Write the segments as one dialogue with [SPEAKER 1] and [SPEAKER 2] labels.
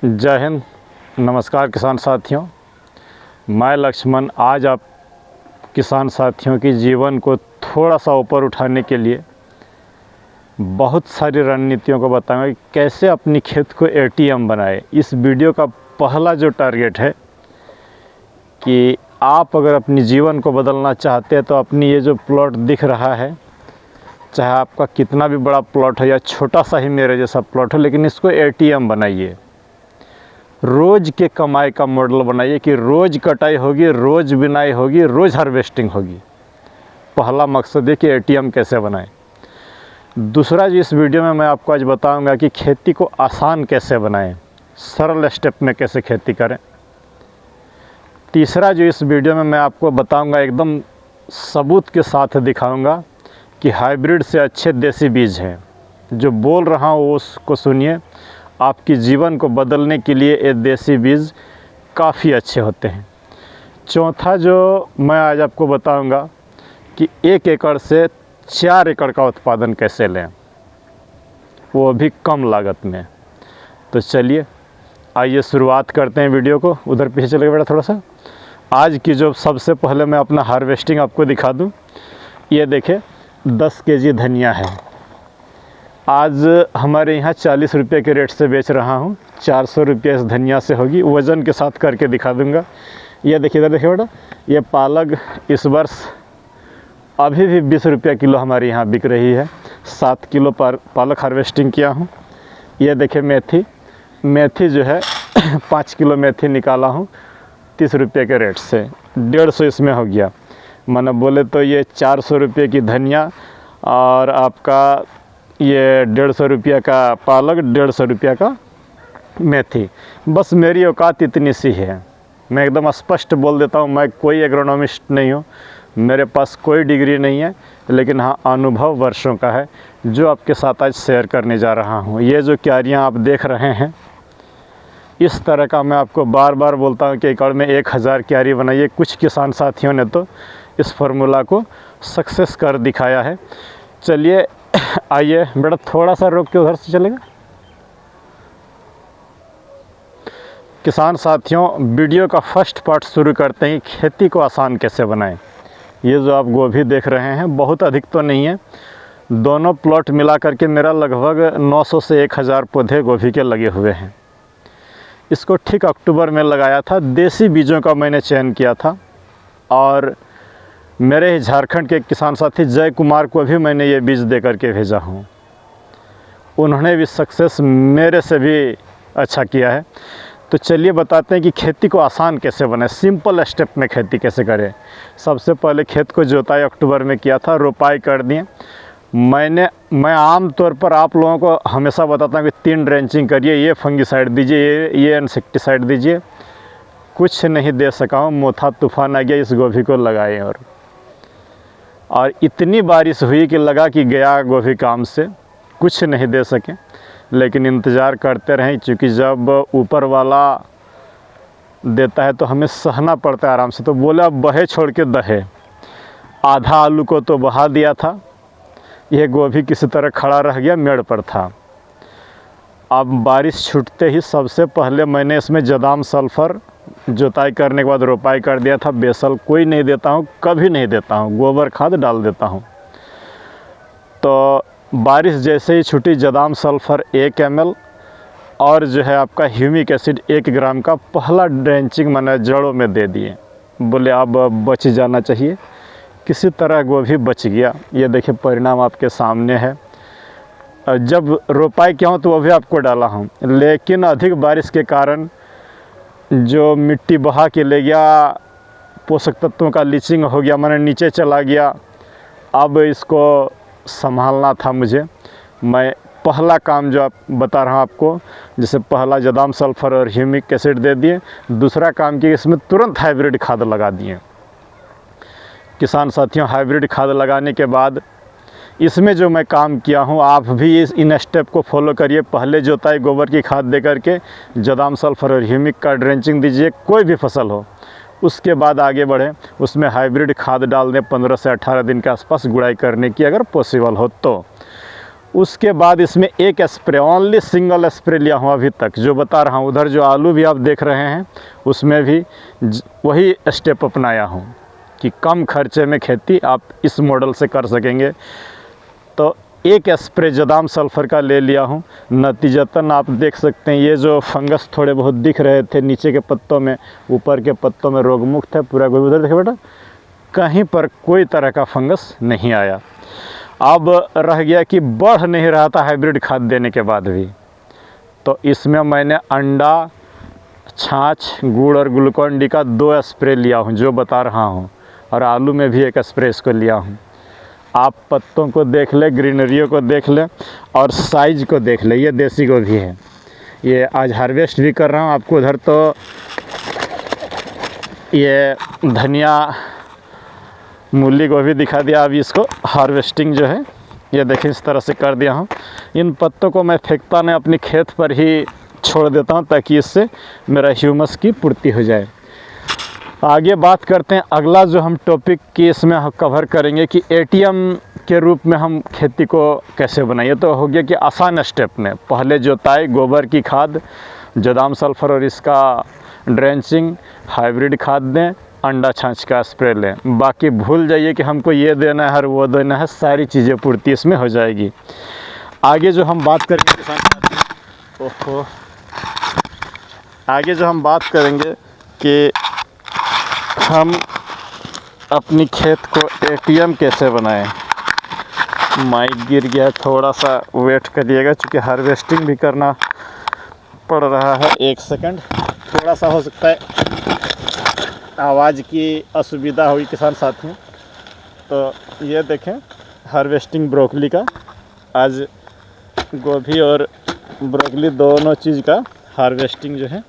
[SPEAKER 1] जय हिंद। नमस्कार किसान साथियों, मैं लक्ष्मण आज आप किसान साथियों की जीवन को थोड़ा सा ऊपर उठाने के लिए बहुत सारी रणनीतियों को बताऊंगा कि कैसे अपनी खेत को एटीएम बनाए। इस वीडियो का पहला जो टारगेट है कि आप अगर अपनी जीवन को बदलना चाहते हैं तो अपनी ये जो प्लॉट दिख रहा है, चाहे आपका कितना भी बड़ा प्लॉट हो या छोटा सा ही मेरे जैसा प्लॉट हो, लेकिन इसको एटीएम बनाइए। रोज़ के कमाई का मॉडल बनाइए कि रोज़ कटाई होगी, रोज़ बिनाई होगी, रोज़ हार्वेस्टिंग होगी। पहला मकसद है कि एटीएम कैसे बनाएं। दूसरा जो इस वीडियो में मैं आपको आज बताऊंगा कि खेती को आसान कैसे बनाएं, सरल स्टेप में कैसे खेती करें। तीसरा जो इस वीडियो में मैं आपको बताऊंगा, एकदम सबूत के साथ दिखाऊंगा कि हाइब्रिड से अच्छे देसी बीज हैं। जो बोल रहा हूँ उसको सुनिए, आपकी जीवन को बदलने के लिए ये देसी बीज काफ़ी अच्छे होते हैं। चौथा जो मैं आज आपको बताऊंगा कि 1 एकड़ से 4 एकड़ का उत्पादन कैसे लें, वो भी कम लागत में। तो चलिए आइए शुरुआत करते हैं वीडियो को। उधर पीछे चलेगा बेटा थोड़ा सा। आज की जो सबसे पहले मैं अपना हार्वेस्टिंग आपको दिखा दूं, ये देखें 10 केजी धनिया है। आज हमारे यहाँ 40 रुपये के रेट से बेच रहा हूँ। 400 रुपये इस धनिया से होगी। वज़न के साथ करके दिखा दूँगा। ये देखिए, इधर देखिए बेटा, ये पालक इस वर्ष अभी भी 20 रुपये किलो हमारे यहाँ बिक रही है। 7 किलो पालक हार्वेस्टिंग किया हूँ। ये देखिए मेथी जो है 5 किलो मेथी निकाला हूँ 30 रुपये के रेट से। 150 इसमें हो गया। माना बोले तो ये 400 रुपये की धनिया और आपका ये 150 रुपये का पालक, 150 रुपये का मेथी। बस मेरी औकात इतनी सी है। मैं एकदम स्पष्ट बोल देता हूँ, मैं कोई एग्रोनॉमिस्ट नहीं हूँ, मेरे पास कोई डिग्री नहीं है, लेकिन हाँ अनुभव वर्षों का है जो आपके साथ आज शेयर करने जा रहा हूँ। ये जो क्यारियाँ आप देख रहे हैं, इस तरह का मैं आपको बार बार बोलता हूँ कि एकड़ में 1000 क्यारी बनाइए। कुछ किसान साथियों ने तो इस फार्मूला को सक्सेस कर दिखाया है। चलिए आइए बेटा, थोड़ा सा रोक के उधर से चलेगा। किसान साथियों, वीडियो का फर्स्ट पार्ट शुरू करते हैं। खेती को आसान कैसे बनाएं। ये जो आप गोभी देख रहे हैं, बहुत अधिक तो नहीं है। दोनों प्लॉट मिला करके मेरा लगभग 900 से 1000 पौधे गोभी के लगे हुए हैं। इसको ठीक अक्टूबर में लगाया था। देसी बीजों का मैंने चयन किया था और मेरे ही झारखंड के किसान साथी जय कुमार को भी मैंने ये बीज दे करके भेजा हूँ। उन्होंने भी सक्सेस मेरे से भी अच्छा किया है। तो चलिए बताते हैं कि खेती को आसान कैसे बनाए, सिंपल स्टेप में खेती कैसे करें। सबसे पहले खेत को जोताई अक्टूबर में किया था, रोपाई कर दिए। मैं आम तौर पर आप लोगों को हमेशा बताता हूँ कि 3 ड्रेंचिंग करिए, ये फंगीसाइड दीजिए, ये इंसेक्टिसाइड दीजिए। कुछ नहीं दे सका हूँ, मोथा तूफान आ गया, इस गोभी को लगाए और इतनी बारिश हुई कि लगा कि गया गोभी काम से। कुछ नहीं दे सके, लेकिन इंतज़ार करते रहें, क्योंकि जब ऊपर वाला देता है तो हमें सहना पड़ता है आराम से। तो बोला बहे छोड़ के दहे। आधा आलू को तो बहा दिया था, यह गोभी किसी तरह खड़ा रह गया, मेड़ पर था। अब बारिश छूटते ही सबसे पहले मैंने इसमें जदाम सल्फ़र जोताई करने के बाद रोपाई कर दिया था। बेसल कोई नहीं देता हूँ, कभी नहीं देता हूँ, गोबर खाद डाल देता हूँ। तो बारिश जैसे ही छूटी, जदाम सल्फ़र 1 ml और जो है आपका ह्यूमिक एसिड 1 ग्राम का पहला ड्रेंचिंग मैंने जड़ों में दे दिए। बोले अब बच जाना चाहिए। किसी तरह गोभी बच गया। ये देखिए परिणाम आपके सामने है। जब रोपाई किया हूँ तो वो भी आपको डाला हूँ, लेकिन अधिक बारिश के कारण जो मिट्टी बहा के ले गया, पोषक तत्वों का लीचिंग हो गया, मैंने नीचे चला गया। अब इसको संभालना था मुझे। मैं पहला काम जो आप बता रहा हूँ आपको, जैसे पहला जदाम सल्फ़र और ह्यूमिक एसिड दे दिए। दूसरा काम किया, इसमें तुरंत हाइब्रिड खाद लगा दिए। किसान साथियों, हाइब्रिड खाद लगाने के बाद इसमें जो मैं काम किया हूँ, आप भी इन स्टेप को फॉलो करिए। पहले जोताई गोबर की खाद दे करके जदाम सल्फ़र और ह्यूमिक का ड्रेंचिंग दीजिए, कोई भी फसल हो। उसके बाद आगे बढ़ें, उसमें हाइब्रिड खाद डाल दें 15 से 18 दिन के आसपास गुड़ाई करने की, अगर पॉसिबल हो तो। उसके बाद इसमें एक स्प्रे, ओनली सिंगल स्प्रे लिया हूँ अभी तक, जो बता रहा हूँ। उधर जो आलू भी आप देख रहे हैं उसमें भी वही स्टेप अपनाया हूँ कि कम खर्चे में खेती आप इस मॉडल से कर सकेंगे। तो एक स्प्रे जदाम सल्फ़र का ले लिया हूँ। नतीजतन आप देख सकते हैं ये जो फंगस थोड़े बहुत दिख रहे थे नीचे के पत्तों में, ऊपर के पत्तों में रोगमुक्त है पूरा। कोई उधर देखे बेटा, कहीं पर कोई तरह का फंगस नहीं आया। अब रह गया कि बढ़ नहीं रहा था हाइब्रिड खाद देने के बाद भी, तो इसमें मैंने अंडा, छाछ, गुड़ और ग्लूकोन डी का 2 स्प्रे लिया हूँ जो बता रहा हूँ, और आलू में भी 1 स्प्रे इसको लिया हूँ। आप पत्तों को देख ले, ग्रीनरियों को देख ले और साइज़ को देख ले। ये देसी गोभी है, ये आज हार्वेस्ट भी कर रहा हूँ आपको। उधर तो ये धनिया, मूली गोभी दिखा दिया। अभी इसको हार्वेस्टिंग जो है ये देखिए इस तरह से कर दिया हूँ। इन पत्तों को मैं फेंकता नहीं, अपनी खेत पर ही छोड़ देता हूँ ताकि इससे मेरा ह्यूमस की पूर्ति हो जाए। आगे बात करते हैं अगला जो हम टॉपिक की इसमें कवर करेंगे कि एटीएम के रूप में हम खेती को कैसे बनाएं। तो हो गया कि आसान स्टेप में पहले जोताई, गोबर की खाद, जदाम सल्फ़र और इसका ड्रेंचिंग, हाइब्रिड खाद दें, अंडा छाछ का स्प्रे लें। बाकी भूल जाइए कि हमको ये देना है और वो देना है, सारी चीज़ें पूर्ति इसमें हो जाएगी। आगे जो हम बात करेंगे कि हम अपनी खेत को एटीएम कैसे बनाएं। माइक गिर गया, थोड़ा सा वेट करिएगा क्योंकि हार्वेस्टिंग भी करना पड़ रहा है। 1 सेकंड, थोड़ा सा हो सकता है आवाज़ की असुविधा हुई किसान साथियों। तो ये देखें हार्वेस्टिंग ब्रोकली का, आज गोभी और ब्रोकली दोनों चीज़ का हार्वेस्टिंग जो है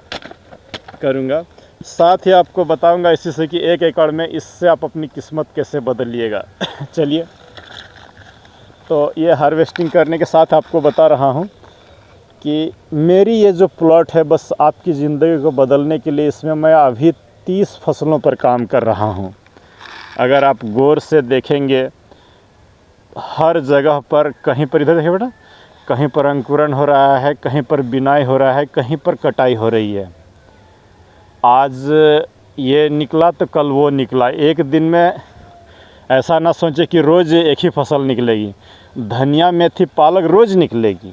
[SPEAKER 1] करूँगा। साथ ही आपको बताऊंगा इसी से कि 1 एकड़ में इससे आप अपनी किस्मत कैसे बदलिएगा। चलिए, तो ये हार्वेस्टिंग करने के साथ आपको बता रहा हूँ कि मेरी ये जो प्लॉट है बस आपकी ज़िंदगी को बदलने के लिए, इसमें मैं अभी 30 फसलों पर काम कर रहा हूँ। अगर आप गौर से देखेंगे हर जगह पर, कहीं पर, इधर देखिए बेटा, कहीं पर अंकुरण हो रहा है, कहीं पर बिनाई हो रहा है, कहीं पर कटाई हो रही है। आज ये निकला तो कल वो निकला। एक दिन में ऐसा ना सोचे कि रोज़ एक ही फसल निकलेगी। धनिया, मेथी, पालक रोज़ निकलेगी।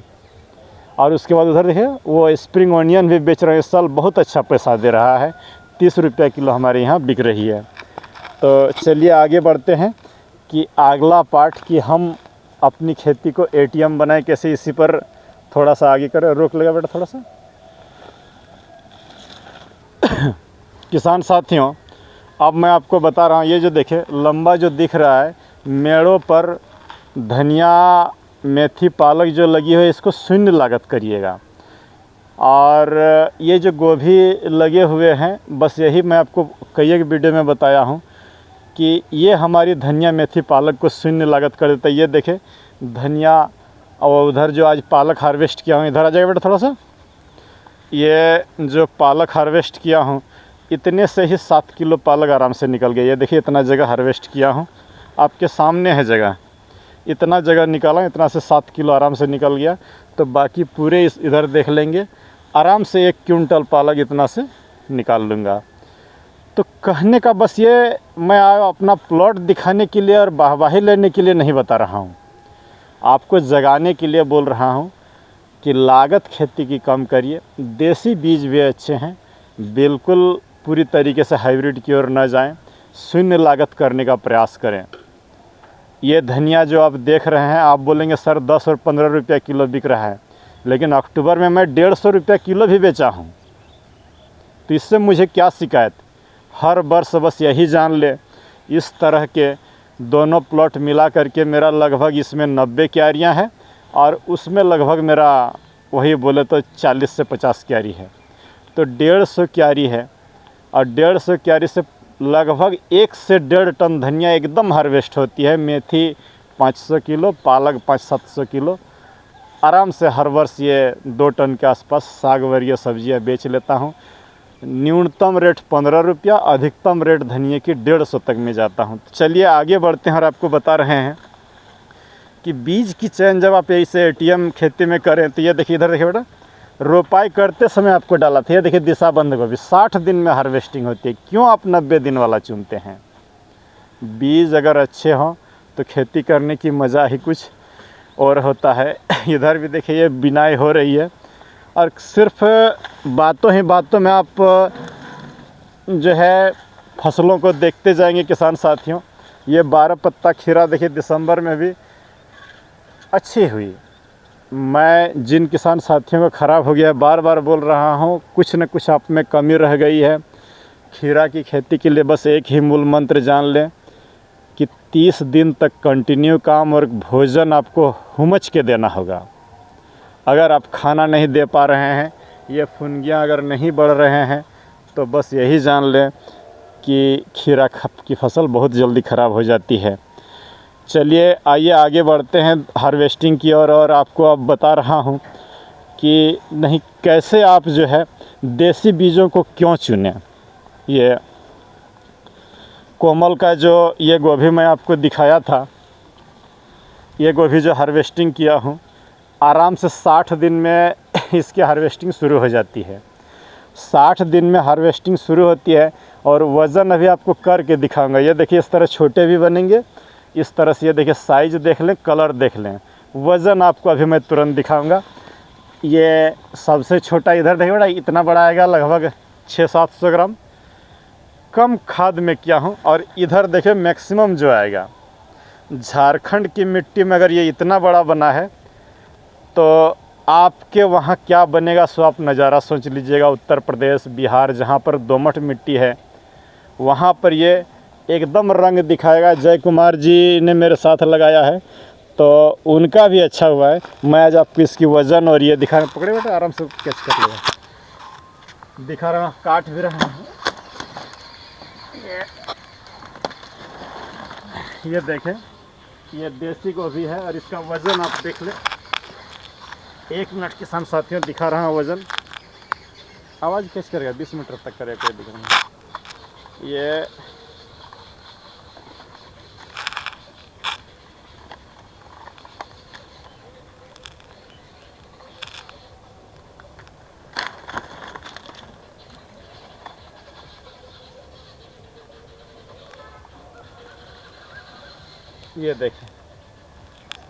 [SPEAKER 1] और उसके बाद उधर देखिए वो स्प्रिंग ऑनियन भी बेच रहे हैं। इस साल बहुत अच्छा पैसा दे रहा है, 30 रुपये किलो हमारे यहाँ बिक रही है। तो चलिए आगे बढ़ते हैं कि अगला पार्ट कि हम अपनी खेती को एटीएम बनाएं कैसे। इसी पर थोड़ा सा आगे करें, रोक लेगा बेटा थोड़ा सा। किसान साथियों, अब मैं आपको बता रहा हूँ, ये जो देखे लंबा जो दिख रहा है मेड़ों पर धनिया, मेथी, पालक जो लगी हुई है, इसको शून्य लागत करिएगा। और ये जो गोभी लगे हुए हैं, बस यही मैं आपको कई एक वीडियो में बताया हूँ कि ये हमारी धनिया, मेथी, पालक को शून्य लागत कर देता है। ये देखे धनिया, और उधर जो आज पालक हार्वेस्ट किया हूँ, इधर आ जाएगा बेटा थोड़ा सा। ये जो पालक हार्वेस्ट किया हूँ, इतने से ही 7 किलो पालक आराम से निकल गया। ये देखिए इतना जगह हार्वेस्ट किया हूँ, आपके सामने है जगह, इतना जगह निकाला, इतना से 7 किलो आराम से निकल गया। तो बाकी पूरे इधर देख लेंगे, आराम से 1 क्विंटल पालक इतना से निकाल लूँगा। तो कहने का बस ये, मैं अपना प्लॉट दिखाने के लिए और वाहवाही लेने के लिए नहीं बता रहा हूँ, आपको जगाने के लिए बोल रहा हूँ कि लागत खेती की कम करिए। देसी बीज भी अच्छे हैं, बिल्कुल पूरी तरीके से हाइब्रिड की ओर न जाएं, शून्य लागत करने का प्रयास करें। ये धनिया जो आप देख रहे हैं, आप बोलेंगे सर 10 और 15 रुपये किलो बिक रहा है, लेकिन अक्टूबर में मैं 150 रुपये किलो भी बेचा हूँ। तो इससे मुझे क्या शिकायत। हर वर्ष बस यही जान ले, इस तरह के दोनों प्लॉट मिला करके मेरा लगभग इसमें 90 क्यारियाँ हैं और उसमें लगभग मेरा वही बोले तो 40 से 50 क्यारी है। तो 150 क्यारी है और 150 क्यारी से लगभग 1 से 1.5 टन धनिया एकदम हार्वेस्ट होती है। मेथी 500 किलो, पालक 500-700 किलो, आराम से हर वर्ष ये 2 टन के आसपास साग वर्गीय सब्जियां बेच लेता हूं। न्यूनतम रेट 15 रुपया, अधिकतम रेट धनिया की 150 तक में जाता हूं। तो चलिए आगे बढ़ते हैं और आपको बता रहे हैं कि बीज की चयन जब आप ऐसे एटीएम खेती में करें तो ये देखिए, इधर देखिए बेटा, रोपाई करते समय आपको डाला था, ये देखिए दिशा बंद गोभी 60 दिन में हार्वेस्टिंग होती है। क्यों आप 90 दिन वाला चुनते हैं? बीज अगर अच्छे हों तो खेती करने की मज़ा ही कुछ और होता है। इधर भी देखिए ये बिनाई हो रही है, और सिर्फ बातों ही बातों में आप जो है फसलों को देखते जाएंगे किसान साथियों। ये 12 पत्ता खीरा देखिए दिसंबर में भी अच्छी हुई। मैं जिन किसान साथियों का ख़राब हो गया है बार बार बोल रहा हूँ, कुछ न कुछ आप में कमी रह गई है। खीरा की खेती के लिए बस एक ही मूल मंत्र जान लें कि 30 दिन तक कंटिन्यू काम और भोजन आपको हुमच के देना होगा। अगर आप खाना नहीं दे पा रहे हैं, ये फुनगियाँ अगर नहीं बढ़ रहे हैं, तो बस यही जान लें कि खीरा की फसल बहुत जल्दी ख़राब हो जाती है। चलिए आइए आगे बढ़ते हैं हार्वेस्टिंग की ओर, और आपको अब बता रहा हूँ कि नहीं कैसे आप जो है देसी बीजों को क्यों चुनें। ये कोमल का जो ये गोभी मैं आपको दिखाया था, ये गोभी जो हार्वेस्टिंग किया हूँ, आराम से 60 दिन में इसकी हार्वेस्टिंग शुरू हो जाती है। 60 दिन में हार्वेस्टिंग शुरू होती है, और वज़न अभी आपको करके दिखाऊंगा। ये देखिए इस तरह छोटे भी बनेंगे, इस तरह से ये देखिए साइज़ देख लें, कलर देख लें। वज़न आपको अभी मैं तुरंत दिखाऊंगा। ये सबसे छोटा इधर देखिए बड़ा, इतना बड़ा आएगा लगभग 600-700 ग्राम। कम खाद में किया हूँ। और इधर देखिए मैक्सिमम जो आएगा, झारखंड की मिट्टी में अगर ये इतना बड़ा बना है तो आपके वहाँ क्या बनेगा सो आप नज़ारा सोच लीजिएगा। उत्तर प्रदेश, बिहार जहाँ पर दोमट मिट्टी है, वहाँ पर ये एकदम रंग दिखाएगा। जय कुमार जी ने मेरे साथ लगाया है तो उनका भी अच्छा हुआ है। मैं आज आपको इसकी वज़न और ये दिखा, पकड़े बेटा आराम से कैच कर लेगा, दिखा रहा हूँ, काट भी रहा हूँ। ये देखें, ये देसी गोभी है और इसका वज़न आप देख लें। 1 मिनट किसान साथियों दिखा रहा हूँ वज़न। आवाज़ कैसे करेगा, 20 मीटर तक करेगा दिख रहा है। ये देखें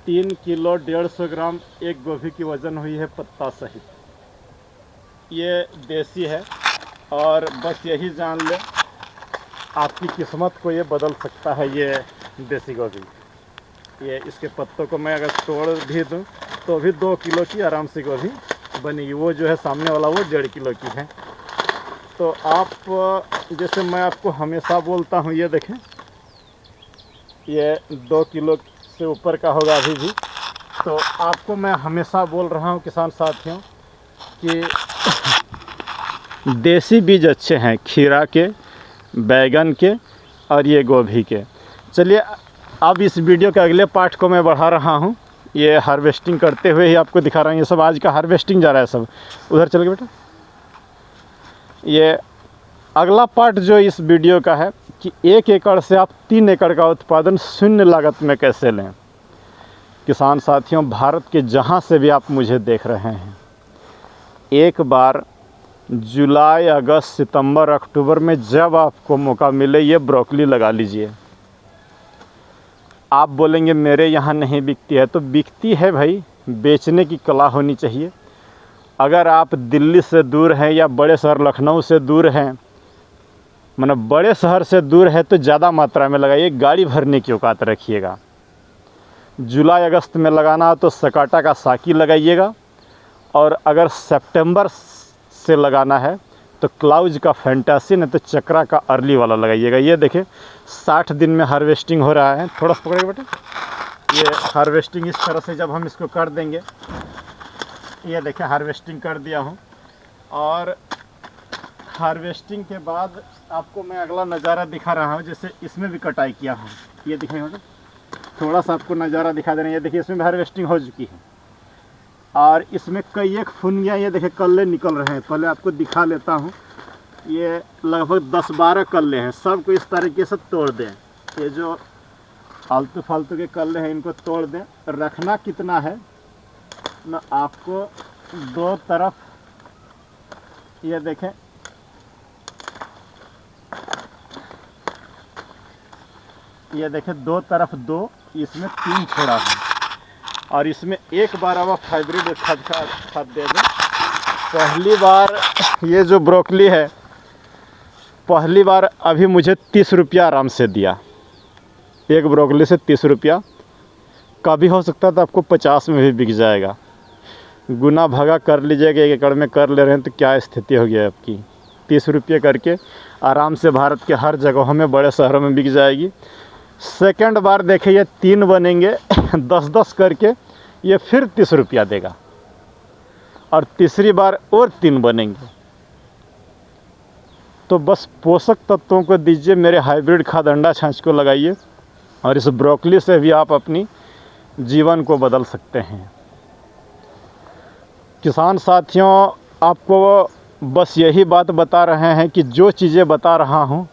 [SPEAKER 1] 3 किलो 150 ग्राम एक गोभी की वज़न हुई है पत्ता सहित। ये देसी है, और बस यही जान ले आपकी किस्मत को ये बदल सकता है। ये देसी गोभी, ये इसके पत्तों को मैं अगर तोड़ भी दूँ तो भी 2 किलो की आराम से गोभी बनेगी। वो जो है सामने वाला वो 1.5 किलो की है। तो आप जैसे मैं आपको हमेशा बोलता हूँ, ये देखें ये 2 किलो से ऊपर का होगा अभी भी। तो आपको मैं हमेशा बोल रहा हूँ किसान साथियों कि देसी बीज अच्छे हैं खीरा के, बैगन के और ये गोभी के। चलिए अब इस वीडियो के अगले पार्ट को मैं बढ़ा रहा हूँ। ये हार्वेस्टिंग करते हुए ही आपको दिखा रहा हूँ। ये सब आज का हार्वेस्टिंग जा रहा है सब। उधर चल गए बेटा। ये अगला पार्ट जो इस वीडियो का है कि 1 एकड़ से आप 3 एकड़ का उत्पादन शून्य लागत में कैसे लें। किसान साथियों, भारत के जहां से भी आप मुझे देख रहे हैं, एक बार जुलाई, अगस्त, सितंबर, अक्टूबर में जब आपको मौका मिले ये ब्रोकली लगा लीजिए। आप बोलेंगे मेरे यहाँ नहीं बिकती है, तो बिकती है भाई, बेचने की कला होनी चाहिए। अगर आप दिल्ली से दूर हैं या बड़े शहर लखनऊ से दूर हैं, मतलब बड़े शहर से दूर है, तो ज़्यादा मात्रा में लगाइए, गाड़ी भरने की औकात रखिएगा। जुलाई अगस्त में लगाना हो तो सकाटा का साकी लगाइएगा, और अगर सितंबर से लगाना है तो क्लाउज का फैंटासी, नहीं तो चक्रा का अर्ली वाला लगाइएगा। ये देखिए 60 दिन में हार्वेस्टिंग हो रहा है। थोड़ा सा पकड़िए बेटा। ये हार्वेस्टिंग इस तरह से जब हम इसको कर देंगे, ये देखिए हार्वेस्टिंग कर दिया हूँ। और हार्वेस्टिंग के बाद आपको मैं अगला नज़ारा दिखा रहा हूँ। जैसे इसमें भी कटाई किया हूँ, ये दिखाई बेटा, थोड़ा सा आपको नज़ारा दिखा दे रहे हैं। ये देखिए इसमें भी हार्वेस्टिंग हो चुकी है, और इसमें कई एक फुनियाँ ये देखिए कल्ले निकल रहे हैं। पहले आपको दिखा लेता हूँ। ये लगभग 10-12 कल्ले हैं। सबको इस तरीके से तोड़ दें। ये जो आलतू फालतू के कल्ले हैं इनको तोड़ दें। रखना कितना है, मैं आपको दो तरफ ये देखें, ये देखें दो तरफ दो, इसमें 3 छोड़ा है। और इसमें एक बार अब आप हाइब्रिड खाद दे दें। पहली बार ये जो ब्रोकली है, पहली बार अभी मुझे 30 रुपया आराम से दिया। एक ब्रोकली से 30 रुपया, कभी हो सकता है तो आपको 50 में भी बिक जाएगा। गुना भागा कर लीजिएगा, 1 एकड़ में कर ले रहे हैं तो क्या स्थिति हो गया आपकी। 30 रुपये करके आराम से भारत के हर जगहों में, बड़े शहरों में बिक जाएगी। सेकंड बार देखिए ये 3 बनेंगे 10-10 करके, ये फिर 30 रुपया देगा। और तीसरी बार और 3 बनेंगे। तो बस पोषक तत्वों को दीजिए, मेरे हाइब्रिड खाद अंडा छाछ को लगाइए और इस ब्रोकली से भी आप अपनी जीवन को बदल सकते हैं। किसान साथियों, आपको बस यही बात बता रहे हैं कि जो चीज़ें बता रहा हूँ,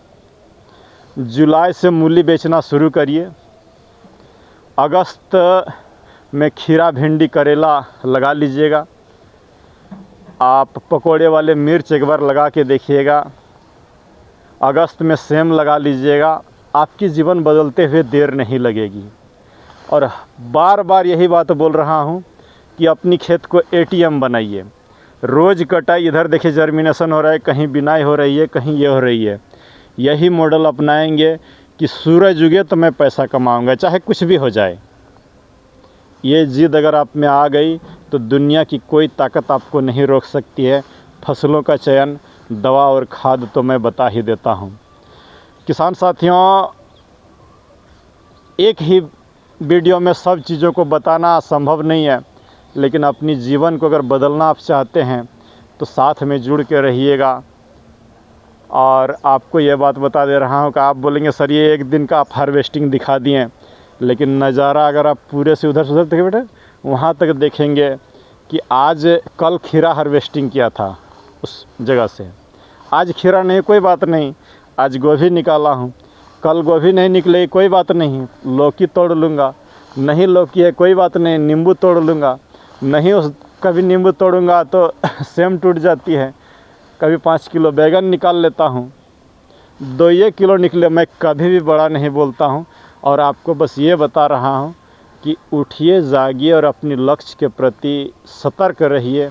[SPEAKER 1] जुलाई से मूली बेचना शुरू करिए। अगस्त में खीरा, भिंडी, करेला लगा लीजिएगा। आप पकोड़े वाले मिर्च एक बार लगा के देखिएगा। अगस्त में सेम लगा लीजिएगा। आपकी जीवन बदलते हुए देर नहीं लगेगी। और बार बार यही बात बोल रहा हूँ कि अपनी खेत को ATM बनाइए। रोज़ कटाई, इधर देखिए जर्मिनेशन हो रहा है, कहीं बिनाई हो रही है, कहीं ये हो रही है। यही मॉडल अपनाएंगे कि सूरज उगे तो मैं पैसा कमाऊंगा, चाहे कुछ भी हो जाए। ये जिद अगर आप में आ गई तो दुनिया की कोई ताकत आपको नहीं रोक सकती है। फसलों का चयन, दवा और खाद तो मैं बता ही देता हूँ। किसान साथियों, एक ही वीडियो में सब चीज़ों को बताना संभव नहीं है, लेकिन अपनी जीवन को अगर बदलना आप चाहते हैं तो साथ में जुड़ के रहिएगा। और आपको ये बात बता दे रहा हूँ कि आप बोलेंगे सर ये एक दिन का आप हार्वेस्टिंग दिखा दिए, लेकिन नज़ारा अगर आप पूरे से उधर से उधर देखें बेटे, वहाँ तक देखेंगे कि आज कल खीरा हार्वेस्टिंग किया था उस जगह से, आज खीरा नहीं, कोई बात नहीं, आज गोभी निकाला हूँ, कल गोभी नहीं निकले कोई बात नहीं, लौकी तोड़ लूँगा, नहीं लौकी है कोई बात नहीं, नींबू तोड़ लूँगा, नहीं उस कभी नींबू तोड़ूँगा तो सेम टूट जाती है, कभी 5 किलो बैगन निकाल लेता हूँ, 2 किलो निकले, मैं कभी भी बड़ा नहीं बोलता हूँ। और आपको बस ये बता रहा हूँ कि उठिए, जागिए और अपने लक्ष्य के प्रति सतर्क रहिए।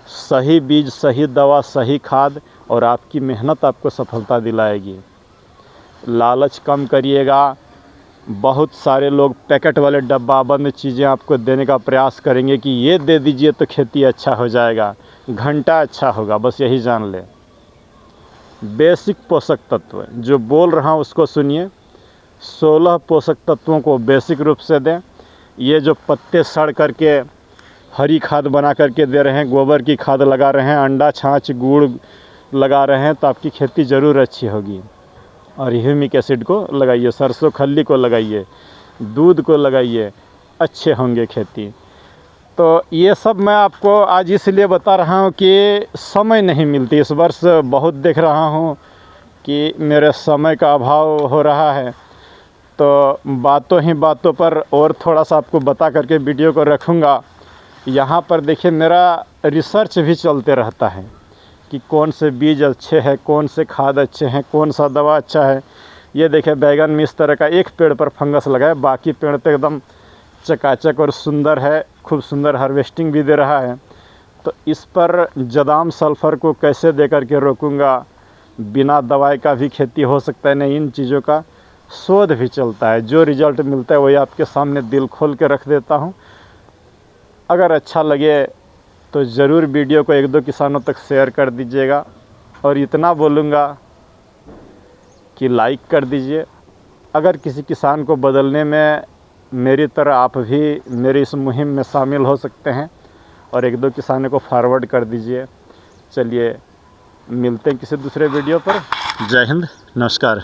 [SPEAKER 1] सही बीज, सही दवा, सही खाद और आपकी मेहनत आपको सफलता दिलाएगी। लालच कम करिएगा। बहुत सारे लोग पैकेट वाले डब्बा बंद चीज़ें आपको देने का प्रयास करेंगे कि ये दे दीजिए तो खेती अच्छा हो जाएगा, घंटा अच्छा होगा, बस यही जान ले। बेसिक पोषक तत्व जो बोल रहा हूँ उसको सुनिए। 16 पोषक तत्वों को बेसिक रूप से दें। ये जो पत्ते सड़ करके हरी खाद बना करके दे रहे हैं, गोबर की खाद लगा रहे हैं, अंडा छाछ गुड़ लगा रहे हैं, तो आपकी खेती ज़रूर अच्छी होगी। और ह्यूमिक एसिड को लगाइए, सरसों खल्ली को लगाइए, दूध को लगाइए, अच्छे होंगे खेती। तो ये सब मैं आपको आज इसलिए बता रहा हूँ कि समय नहीं मिलती। इस वर्ष बहुत देख रहा हूँ कि मेरे समय का अभाव हो रहा है, तो बातों ही बातों पर और थोड़ा सा आपको बता करके वीडियो को रखूँगा। यहाँ पर देखिए मेरा रिसर्च भी चलते रहता है कि कौन से बीज अच्छे हैं, कौन से खाद अच्छे हैं, कौन सा दवा अच्छा है। ये देखिए बैगन में इस तरह का एक पेड़ पर फंगस लगा है, बाकी पेड़ तो एकदम चकाचक और सुंदर है, खूब सुंदर हार्वेस्टिंग भी दे रहा है। तो इस पर जदाम सल्फ़र को कैसे दे करके रोकूँगा, बिना दवाई का भी खेती हो सकता है नहीं, इन चीज़ों का शोध भी चलता है। जो रिज़ल्ट मिलता है वही आपके सामने दिल खोल के रख देता हूँ। अगर अच्छा लगे तो ज़रूर वीडियो को 1-2 किसानों तक शेयर कर दीजिएगा। और इतना बोलूँगा कि लाइक कर दीजिए। अगर किसी किसान को बदलने में मेरी तरह आप भी मेरी इस मुहिम में शामिल हो सकते हैं और 1-2 किसानों को फॉरवर्ड कर दीजिए। चलिए मिलते हैं किसी दूसरे वीडियो पर। जय हिंद, नमस्कार।